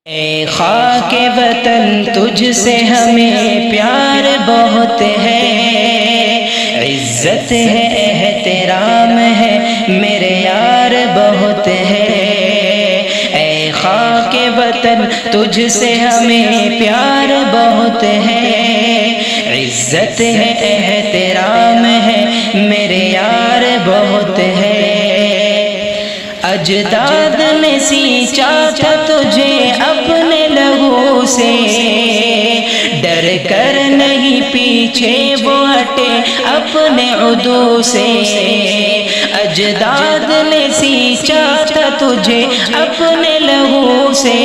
اے خاک وطن تجھ سے ہمیں پیار بہت ہے، عزت ہے احترام ہے میرے یار بہت ہے۔ اے خاک وطن تجھ سے ہمیں پیار بہت ہے، عزت ہے احترام ہے میرے یار بہت ہے۔ اجداد نے سینچا تھا تجھے اپنے لہو سے، ڈر کر نہیں پیچھے وہ ہٹے اپنے عدو سے۔ اجداد نے سینچا تھا تجھے اپنے لہو سے،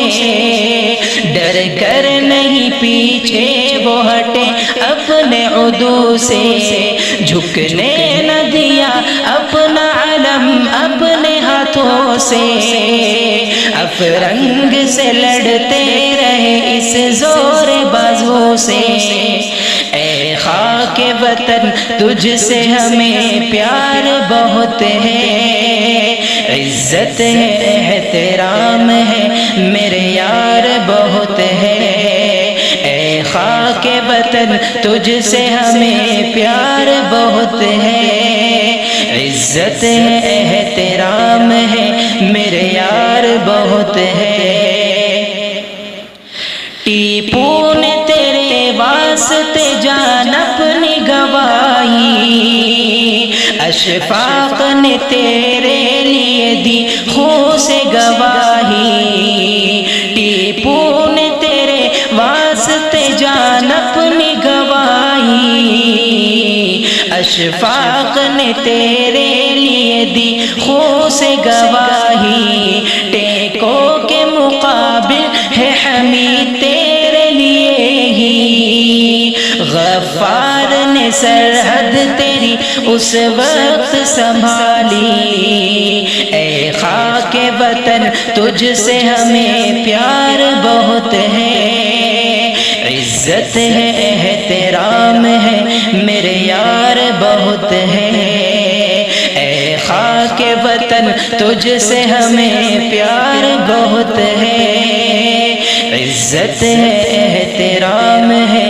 ڈر کر نہیں پیچھے وہ ہٹے اپنے عدو سے۔ جھکنے نہ دیا اپنا علم اپنے ہاتھوں سے، افرنگ سے لڑتے رہے اس زور بازو سے۔ اے خاک وطن تجھ سے ہمیں پیار بہت ہے، عزت ہے احترام ہے میرے یار بہت ہے۔ اے خاک وطن تجھ سے ہمیں پیار بہت ہے، عزت ہے احترام ہے میرے یار بہت ہے۔ ٹیپو نے تیرے واسطے جان اپنی گوائی، اشفاق نے تیرے لیے دی خون سے گواہی۔ ٹیپو نے تیرے واسطے جان اپنی گوائی، اشفاق نے تیرے لیے دی خون سے گواہی۔ ٹیکوں کے مقابل ہے حمید تیرے لیے ہی، غفار نے سرحد تیری اس وقت سنبھالی۔ اے خاک وطن تجھ سے ہمیں پیار بہت ہے، عزت ہے احترام ہے میرے یار بہت ہے۔ اے خاک وطن تجھ سے ہمیں پیار بہت ہے، عزت ہے احترام ہے